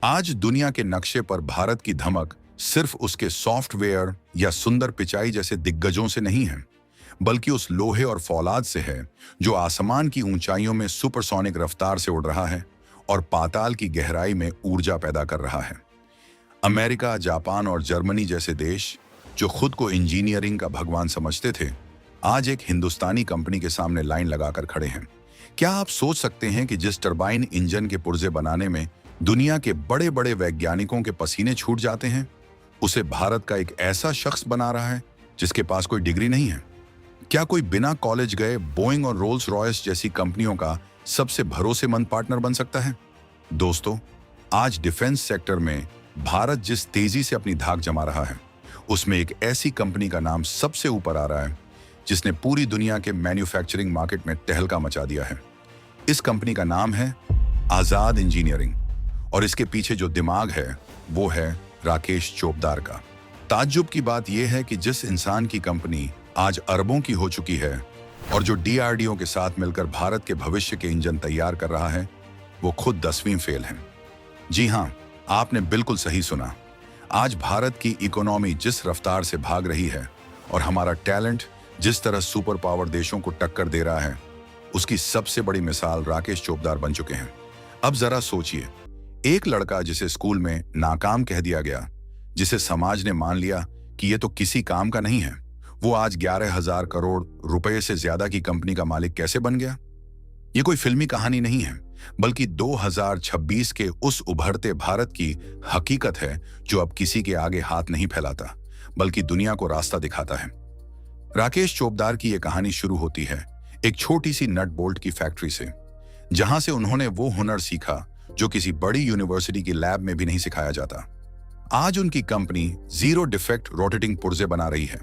आज दुनिया के नक्शे पर भारत की धमक सिर्फ उसके सॉफ्टवेयर या सुंदर पिचाई जैसे दिग्गजों से नहीं है, बल्कि उस लोहे और फौलाद से है जो आसमान की ऊंचाइयों में सुपरसोनिक रफ्तार से उड़ रहा है और पाताल की गहराई में ऊर्जा पैदा कर रहा है। अमेरिका, जापान और जर्मनी जैसे देश जो खुद को इंजीनियरिंग का भगवान समझते थे, आज एक हिंदुस्तानी कंपनी के सामने लाइन लगाकर खड़े हैं। क्या आप सोच सकते हैं कि जिस टरबाइन इंजन के पुर्जे बनाने में दुनिया के बड़े बड़े वैज्ञानिकों के पसीने छूट जाते हैं, उसे भारत का एक ऐसा शख्स बना रहा है जिसके पास कोई डिग्री नहीं है? क्या कोई बिना कॉलेज गए बोइंग और रोल्स रॉयस जैसी कंपनियों का सबसे भरोसेमंद पार्टनर बन सकता है? दोस्तों, आज डिफेंस सेक्टर में भारत जिस तेजी से अपनी धाक जमा रहा है, उसमें एक ऐसी कंपनी का नाम सबसे ऊपर आ रहा है जिसने पूरी दुनिया के मैन्युफैक्चरिंग मार्केट में तहलका मचा दिया है। इस कंपनी का नाम है आजाद इंजीनियरिंग और इसके पीछे जो दिमाग है वो है राकेश चोपदार का। ताज्जुब की बात यह है कि जिस इंसान की कंपनी आज अरबों की हो चुकी है और जो डीआरडीओ के साथ मिलकर भारत के भविष्य के इंजन तैयार कर रहा है, वो खुद 10वीं फेल है। जी हाँ, आपने बिल्कुल सही सुना। आज भारत की इकोनॉमी जिस रफ्तार से भाग रही है और हमारा टैलेंट जिस तरह सुपर पावर देशों को टक्कर दे रहा है, उसकी सबसे बड़ी मिसाल राकेश चोपदार बन चुके हैं। अब जरा सोचिए, एक लड़का जिसे स्कूल में नाकाम कह दिया गया, जिसे समाज ने मान लिया कि ये तो किसी काम का नहीं है, वो आज 11,000 करोड़ रुपए से ज्यादा की कंपनी का मालिक कैसे बन गया? ये कोई फिल्मी कहानी नहीं है, बल्कि 2026 के उस उभरते भारत की हकीकत है जो अब किसी के आगे हाथ नहीं फैलाता, बल्कि दुनिया को रास्ता दिखाता है। राकेश चोपदार की यह कहानी शुरू होती है एक छोटी सी नट बोल्ट की फैक्ट्री से, जहां से उन्होंने वो हुनर सीखा जो किसी बड़ी यूनिवर्सिटी की लैब में भी नहीं सिखाया जाता। आज उनकी कंपनी जीरो डिफेक्ट रोटेटिंग पुर्जे बना रही है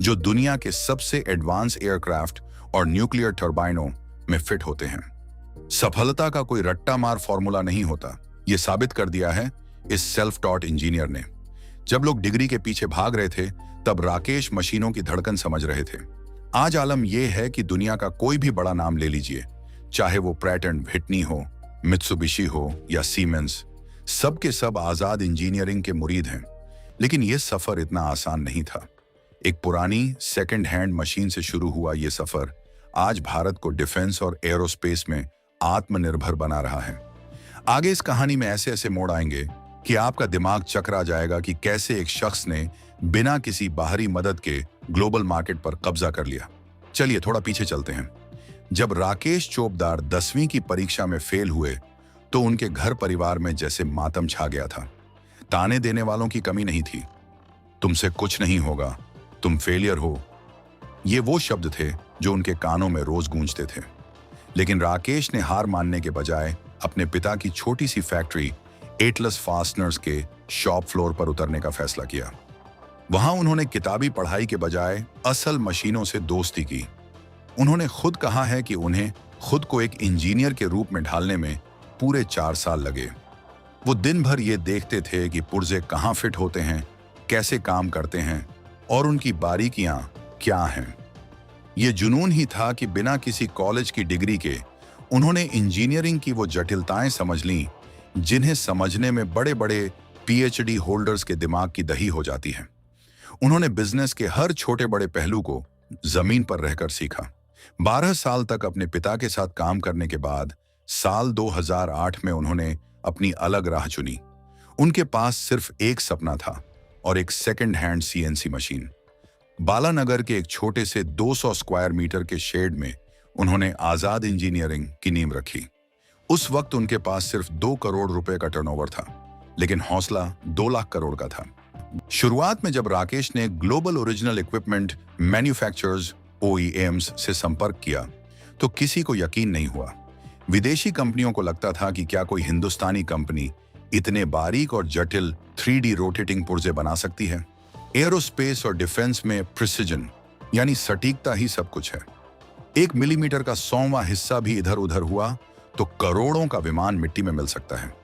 जो दुनिया के सबसे एडवांस एयरक्राफ्ट और न्यूक्लियर टर्बाइनों में फिट होते हैं। सफलता का कोई रट्टा मार फॉर्मूला नहीं होता, यह साबित कर दिया है इस सेल्फ टॉट इंजीनियर ने। जब लोग डिग्री के पीछे भाग रहे थे, तब राकेश मशीनों की धड़कन समझ रहे थे। आज आलम यह है कि दुनिया का कोई भी बड़ा नाम ले लीजिए, चाहे वो प्रैट एंड व्हिटनी हो, मित्सुबिशी हो या सीमेंस, सबके सब आजाद इंजीनियरिंग के मुरीद हैं। लेकिन यह सफर इतना आसान नहीं था। एक पुरानी सेकंड हैंड मशीन से शुरू हुआ यह सफर आज भारत को डिफेंस और एरोस्पेस में आत्मनिर्भर बना रहा है। आगे इस कहानी में ऐसे ऐसे मोड़ आएंगे कि आपका दिमाग चकरा जाएगा कि कैसे एक शख्स ने बिना किसी बाहरी मदद के ग्लोबल मार्केट पर कब्जा कर लिया। चलिए थोड़ा पीछे चलते हैं। जब राकेश चोपदार 10वीं की परीक्षा में फेल हुए तो उनके घर परिवार में जैसे मातम छा गया था। ताने देने वालों की कमी नहीं थी। तुमसे कुछ नहीं होगा, तुम फेलियर हो, ये वो शब्द थे जो उनके कानों में रोज गूंजते थे। लेकिन राकेश ने हार मानने के बजाय अपने पिता की छोटी सी फैक्ट्री एटलस फास्टनर्स के शॉप फ्लोर पर उतरने का फैसला किया। वहां उन्होंने किताबी पढ़ाई के बजाय असल मशीनों से दोस्ती की। उन्होंने खुद कहा है कि उन्हें खुद को एक इंजीनियर के रूप में ढालने में पूरे 4 साल लगे। वो दिन भर ये देखते थे कि पुर्जे कहाँ फिट होते हैं, कैसे काम करते हैं और उनकी बारीकियां क्या हैं। ये जुनून ही था कि बिना किसी कॉलेज की डिग्री के उन्होंने इंजीनियरिंग की वो जटिलताएं समझ लीं जिन्हें समझने में बड़े बड़े पीएचडी होल्डर्स के दिमाग की दही हो जाती है। उन्होंने बिजनेस के हर छोटे बड़े पहलू को जमीन पर रहकर सीखा। 12 साल तक अपने पिता के साथ काम करने के बाद साल 2008 में उन्होंने अपनी अलग राह चुनी। उनके पास सिर्फ एक सपना था और एक second hand CNC machine. Balanagar के एक छोटे से 200 स्क्वायर मीटर के शेड में उन्होंने आजाद इंजीनियरिंग की नींव रखी। उस वक्त उनके पास सिर्फ 2 करोड़ रुपए का टर्नओवर था, लेकिन हौसला 2 लाख करोड़ का था। शुरुआत में जब राकेश ने global original equipment manufacturers OEMs से संपर्क किया तो किसी को यकीन नहीं हुआ। विदेशी कंपनियों को लगता था कि क्या कोई हिंदुस्तानी कंपनी इतने बारीक और जटिल 3D रोटेटिंग पुर्जे बना सकती है। एरोस्पेस और डिफेंस में प्रिसिजन यानी सटीकता ही सब कुछ है। 1 मिलीमीटर का 100वां हिस्सा भी इधर उधर हुआ तो करोड़ों का विमान मिट्टी में मिल सकता है।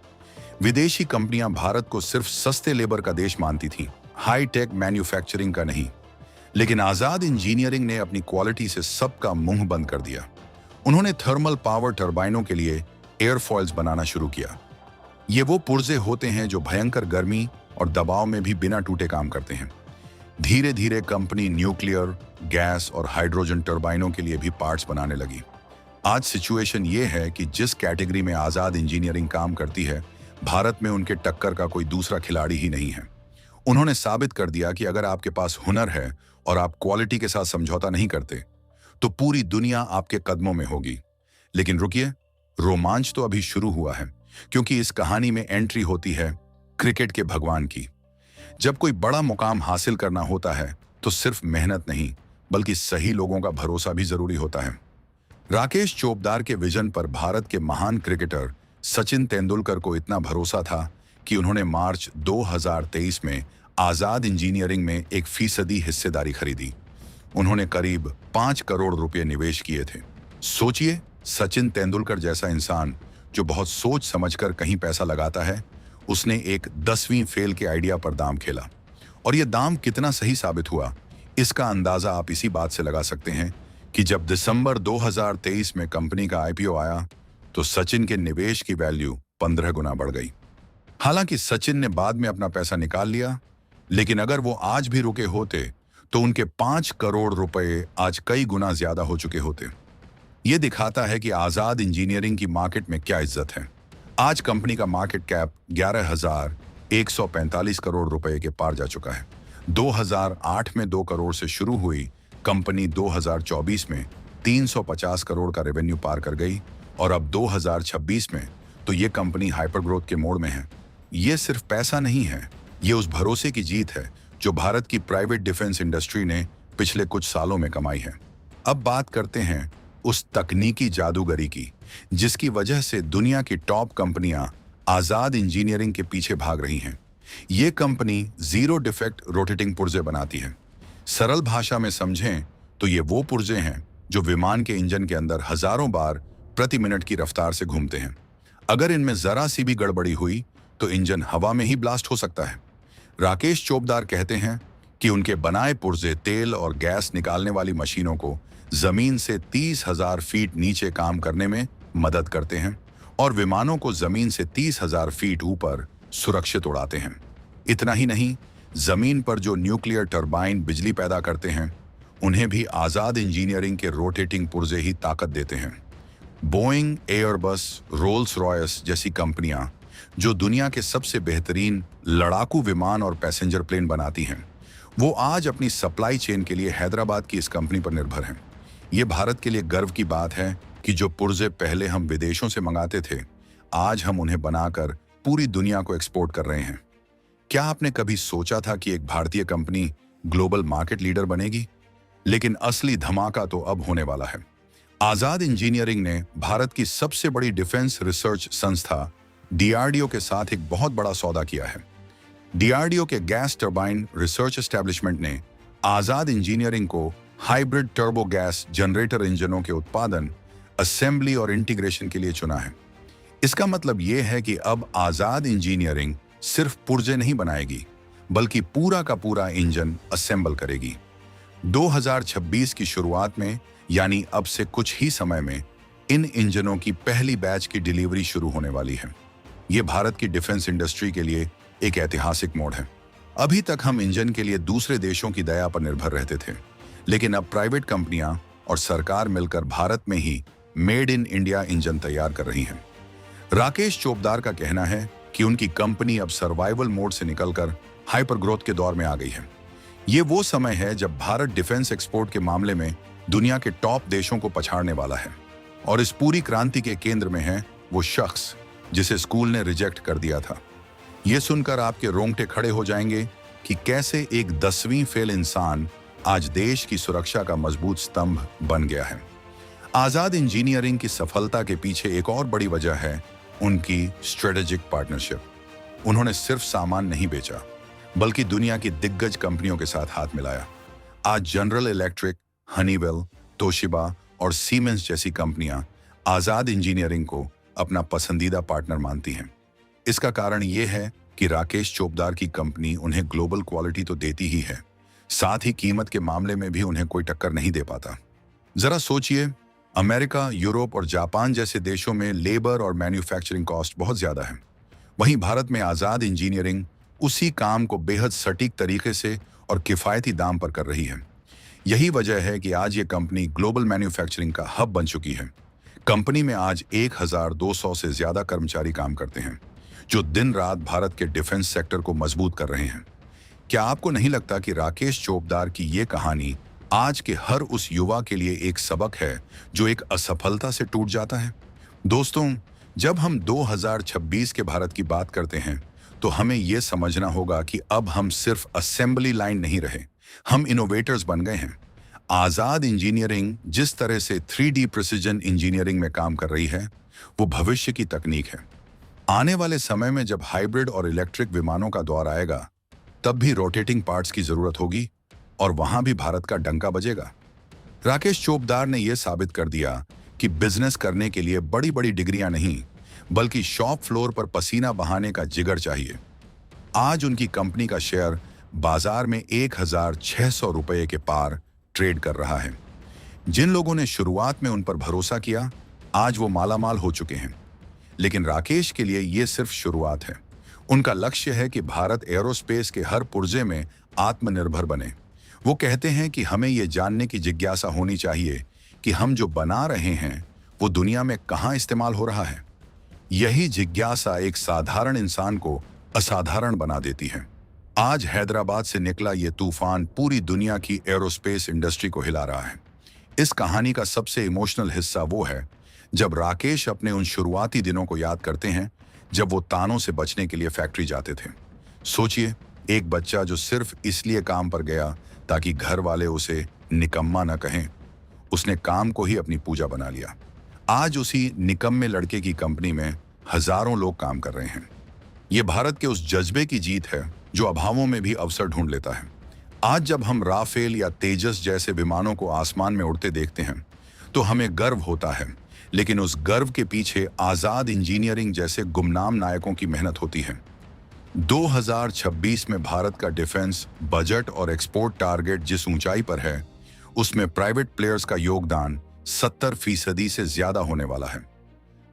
विदेशी कंपनियां भारत को सिर्फ सस्ते लेबर का देश मानती थीं, हाई टेक मैन्युफैक्चरिंग का नहीं। लेकिन आजाद इंजीनियरिंग ने अपनी क्वालिटी से सबका मुंह बंद कर दिया। उन्होंने थर्मल पावर टर्बाइनों के लिए एयरफॉइल्स बनाना शुरू किया। ये वो पुर्जे होते हैं जो भयंकर गर्मी और दबाव में भी बिना टूटे काम करते हैं। धीरे धीरे कंपनी न्यूक्लियर, गैस और हाइड्रोजन टर्बाइनों के लिए भी पार्ट्स बनाने लगी। आज सिचुएशन ये है कि जिस कैटेगरी में आजाद इंजीनियरिंग काम करती है, भारत में उनके टक्कर का कोई दूसरा खिलाड़ी ही नहीं है। उन्होंने साबित कर दिया कि अगर आपके पास हुनर है और आप क्वालिटी के साथ समझौता नहीं करते, तो पूरी दुनिया आपके कदमों में होगी। लेकिन रुकिए, रोमांच तो अभी शुरू हुआ है, क्योंकि इस कहानी में एंट्री होती है क्रिकेट के भगवान की। जब कोई बड़ा मुकाम हासिल करना होता है तो सिर्फ मेहनत नहीं, बल्कि सही लोगों का भरोसा भी जरूरी होता है। राकेश चोपदार के विजन पर भारत के महान क्रिकेटर सचिन तेंदुलकर को इतना भरोसा था कि उन्होंने मार्च 2023 में आजाद इंजीनियरिंग में 1% हिस्सेदारी खरीदी। उन्होंने करीब 5 करोड़ रुपए निवेश किए थे। सोचिए, सचिन तेंदुलकर जैसा इंसान जो बहुत सोच समझकर कहीं पैसा लगाता है, उसने एक 10वीं फेल के आइडिया पर दाम खेला। और यह दाम कितना सही साबित हुआ, इसका अंदाजा आप इसी बात से लगा सकते हैं कि जब दिसंबर 2023 में कंपनी का आईपीओ आया, तो सचिन के निवेश की वैल्यू 15 गुना बढ़ गई। हालांकि सचिन ने बाद में अपना पैसा निकाल लिया, लेकिन अगर वो आज भी रुके होते तो उनके 5 करोड़ रुपए आज कई गुना ज्यादा हो चुके होते। ये दिखाता है कि आजाद इंजीनियरिंग की मार्केट में क्या इज्जत है। आज कंपनी का मार्केट कैप 11,145 करोड़ रुपए के पार जा चुका है। 2008 में 2 करोड़ से शुरू हुई कंपनी 2024 में 350 करोड़ का रेवेन्यू पार कर गई, और अब 2026 में तो ये कंपनी हाइपर ग्रोथ के मोड में है। ये सिर्फ पैसा नहीं है, ये उस भरोसे की जीत है जो भारत की प्राइवेट डिफेंस इंडस्ट्री ने पिछले कुछ सालों में कमाई है। अब बात करते हैं उस तकनीकी जादूगरी की जिसकी वजह से दुनिया की टॉप कंपनियां आजाद इंजीनियरिंग के पीछे भाग रही हैं। ये कंपनी जीरो डिफेक्ट रोटेटिंग पुर्जे बनाती है। सरल भाषा में समझें तो ये वो पुर्जे हैं जो विमान के इंजन के अंदर हजारों बार प्रति मिनट की रफ्तार से घूमते हैं। अगर इनमें जरा सी भी गड़बड़ी हुई तो इंजन हवा में ही ब्लास्ट हो सकता है। राकेश चोपदार कहते हैं कि उनके बनाए पुर्जे तेल और गैस निकालने वाली मशीनों को जमीन से 30,000 फीट नीचे काम करने में मदद करते हैं और विमानों को जमीन से 30,000 फीट ऊपर सुरक्षित उड़ाते हैं। इतना ही नहीं, जमीन पर जो न्यूक्लियर टरबाइन बिजली पैदा करते हैं, उन्हें भी आजाद इंजीनियरिंग के रोटेटिंग पुर्जे ही ताकत देते हैं। बोइंग, एयरबस, रोल्स रॉयस जैसी कंपनियां जो दुनिया के सबसे बेहतरीन लड़ाकू विमान और पैसेंजर प्लेन बनाती हैं, वो आज अपनी सप्लाई चेन के लिए हैदराबाद की इस कंपनी पर निर्भर हैं। ये भारत के लिए गर्व की बात है कि जो पुर्जे पहले हम विदेशों से मंगाते थे, आज हम उन्हें बनाकर पूरी दुनिया को एक्सपोर्ट कर रहे हैं। क्या आपने कभी सोचा था कि एक भारतीय कंपनी ग्लोबल मार्केट लीडर बनेगी? लेकिन असली धमाका तो अब होने वाला है। आजाद इंजीनियरिंग ने भारत की सबसे बड़ी डिफेंस रिसर्च संस्था डीआरडीओ के साथ एक बहुत बड़ा सौदा किया है। डीआरडीओ के गैस टरबाइन रिसर्च एस्टेब्लिशमेंट ने आजाद इंजीनियरिंग को हाइब्रिड टर्बो गैस जनरेटर इंजनों के उत्पादन, असेंबली और इंटीग्रेशन के लिए चुना है। इसका मतलब यह है कि अब आजाद इंजीनियरिंग सिर्फ पुर्जे नहीं बनाएगी, बल्कि पूरा का पूरा इंजन असेंबल करेगी। 2026 की शुरुआत में, यानी अब से कुछ ही समय में, इन इंजनों की पहली बैच की डिलीवरी शुरू होने वाली है। ये भारत की डिफेंस इंडस्ट्री के लिए एक ऐतिहासिक मोड़ है। अभी तक हम इंजन के लिए दूसरे देशों की दया पर निर्भर रहते थे, लेकिन अब प्राइवेट कंपनियां और सरकार मिलकर भारत में he made in India engine तैयार कर रही हैं। राकेश चोपदार का कहना है कि उनकी कंपनी अब सर्वाइवल मोड से निकलकर हाइपर ग्रोथ के दौर में आ गई है। ये वो समय है जब भारत डिफेंस एक्सपोर्ट के मामले में दुनिया के टॉप देशों को पछाड़ने वाला है। और इस पूरी क्रांति के केंद्र में है वो शख्स जिसे स्कूल ने रिजेक्ट कर दिया था। ये सुनकर आपके रोंगटे खड़े हो जाएंगे कि कैसे एक 10वीं फेल इंसान आज देश की सुरक्षा का मजबूत स्तंभ बन गया है। आजाद इंजीनियरिंग की सफलता के पीछे एक और बड़ी वजह है उनकी स्ट्रेटेजिक पार्टनरशिप। उन्होंने सिर्फ सामान नहीं बेचा, बल्कि दुनिया की दिग्गज कंपनियों के साथ हाथ मिलाया। आज जनरल इलेक्ट्रिक, हनीवेल, तोशिबा और सीमेंस जैसी कंपनियां आजाद इंजीनियरिंग को अपना पसंदीदा पार्टनर मानती हैं। इसका कारण यह है कि राकेश चोपदार की कंपनी उन्हें ग्लोबल क्वालिटी तो देती ही है, साथ ही कीमत के मामले में भी उन्हें कोई टक्कर नहीं दे पाता। जरा सोचिए, अमेरिका, यूरोप और जापान जैसे देशों में लेबर और मैन्युफैक्चरिंग कॉस्ट बहुत ज्यादा है। वहीं भारत में आज़ाद इंजीनियरिंग उसी काम को बेहद सटीक तरीके से और किफ़ायती दाम पर कर रही है। यही वजह है कि आज ये कंपनी ग्लोबल मैन्युफैक्चरिंग का हब बन चुकी है। कंपनी में आज 1200 से ज़्यादा कर्मचारी काम करते हैं, जो दिन रात भारत के डिफेंस सेक्टर को मजबूत कर रहे हैं। क्या आपको नहीं लगता कि राकेश चोपदार की ये कहानी आज के हर उस युवा के लिए एक सबक है जो एक असफलता से टूट जाता है? दोस्तों, जब हम 2026 के भारत की बात करते हैं, तो हमें यह समझना होगा कि अब हम सिर्फ असेंबली लाइन नहीं रहे, हम इनोवेटर्स बन गए हैं। आज़ाद इंजीनियरिंग जिस तरह से 3D प्रिसिजन इंजीनियरिंग में काम कर रही है, वो भविष्य की तकनीक है। आने वाले समय में जब हाइब्रिड और इलेक्ट्रिक विमानों का दौर आएगा, तब भी रोटेटिंग पार्ट्स की जरूरत होगी और वहां भी भारत का डंका बजेगा। राकेश चोपदार ने यह साबित कर दिया कि बिजनेस करने के लिए बड़ी बड़ी डिग्रियां नहीं, बल्कि शॉप फ्लोर पर पसीना बहाने का जिगर चाहिए। आज उनकी कंपनी का शेयर बाजार में 1600 रुपये के पार ट्रेड कर रहा है। जिन लोगों ने शुरुआत में उन पर भरोसा किया, आज वो मालामाल हो चुके हैं। लेकिन राकेश के लिए ये सिर्फ शुरुआत है। उनका लक्ष्य है कि भारत एरोस्पेस के हर पुर्जे में आत्मनिर्भर बने। वो कहते हैं कि हमें ये जानने की जिज्ञासा होनी चाहिए कि हम जो बना रहे हैं वो दुनिया में कहाँ इस्तेमाल हो रहा है। यही जिज्ञासा एक साधारण इंसान को असाधारण बना देती है। आज हैदराबाद से निकला ये तूफान पूरी दुनिया की एरोस्पेस इंडस्ट्री को हिला रहा है। इस कहानी का सबसे इमोशनल हिस्सा वो है जब राकेश अपने उन शुरुआती दिनों को याद करते हैं, जब वो तानों से बचने के लिए फैक्ट्री जाते थे। सोचिए, एक बच्चा जो सिर्फ इसलिए काम पर गया ताकि घर वाले उसे निकम्मा न कहें, उसने काम को ही अपनी पूजा बना लिया। आज उसी निकम्मे लड़के की कंपनी में हजारों लोग काम कर रहे हैं। ये भारत के उस जज्बे की जीत है जो अभावों में भी अवसर ढूंढ लेता है। आज जब हम राफेल या तेजस जैसे विमानों को आसमान में उड़ते देखते हैं, तो हमें गर्व होता है, लेकिन उस गर्व के पीछे आज़ाद इंजीनियरिंग जैसे गुमनाम नायकों की मेहनत होती है। 2026 में भारत का डिफेंस बजट और एक्सपोर्ट टारगेट जिस ऊंचाई पर है, उसमें प्राइवेट प्लेयर्स का योगदान 70% से ज्यादा होने वाला है।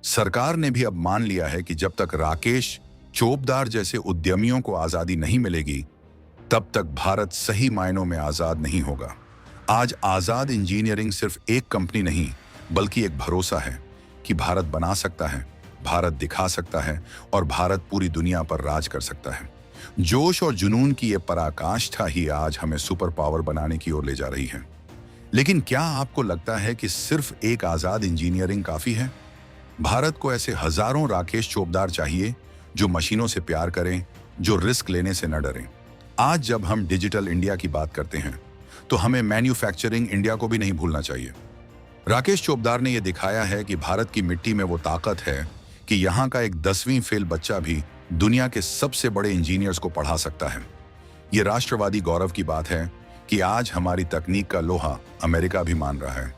सरकार ने भी अब मान लिया है कि जब तक राकेश चोपदार जैसे उद्यमियों को आजादी नहीं मिलेगी, तब तक भारत सही मायनों में आजाद नहीं होगा। आज आजाद इंजीनियरिंग सिर्फ एक कंपनी नहीं, बल्कि एक भरोसा है कि भारत बना सकता है, भारत दिखा सकता है और भारत पूरी दुनिया पर राज कर सकता है। जोश और जुनून की ये पराकाष्ठा ही आज हमें सुपर पावर बनाने की ओर ले जा रही है। लेकिन क्या आपको लगता है कि सिर्फ एक आजाद इंजीनियरिंग काफी है? भारत को ऐसे हजारों राकेश चोपदार चाहिए जो मशीनों से प्यार करें, जो रिस्क लेने से न डरें। आज जब हम डिजिटल इंडिया की बात करते हैं, तो हमें मैन्युफैक्चरिंग इंडिया को भी नहीं भूलना चाहिए। राकेश चोपदार ने यह दिखाया है कि भारत की मिट्टी में वो ताकत है कि यहाँ का एक 10वीं फेल बच्चा भी दुनिया के सबसे बड़े इंजीनियर्स को पढ़ा सकता है। ये राष्ट्रवादी गौरव की बात है कि आज हमारी तकनीक का लोहा अमेरिका भी मान रहा है।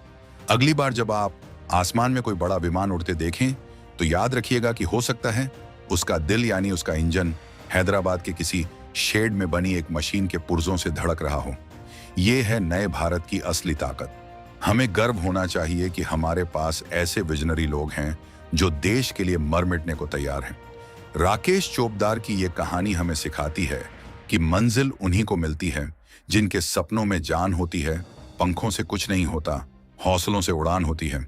अगली बार जब आप आसमान में कोई बड़ा विमान उड़ते देखें, तो याद रखिएगा कि हो सकता है उसका दिल यानी उसका इंजन हैदराबाद के किसी शेड में बनी एक मशीन के पुर्जों से धड़क रहा हो। ये है नए भारत की असली ताकत। हमें गर्व होना चाहिए कि हमारे पास ऐसे विजनरी लोग हैं जो देश के लिए मर मिटने को तैयार हैं। राकेश चोपदार की ये कहानी हमें सिखाती है कि मंजिल उन्हीं को मिलती है जिनके सपनों में जान होती है, पंखों से कुछ नहीं होता, हौसलों से उड़ान होती है।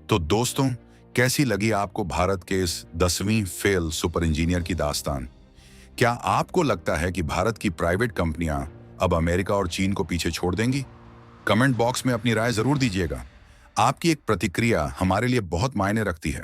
तो दोस्तों, कैसी लगी आपको भारत के इस 10वीं फेल सुपर इंजीनियर की दास्तान? क्या आपको लगता है कि भारत की प्राइवेट कंपनियां अब अमेरिका और चीन को पीछे छोड़ देंगी? कमेंट बॉक्स में अपनी राय जरूर दीजिएगा। आपकी एक प्रतिक्रिया हमारे लिए बहुत मायने रखती है।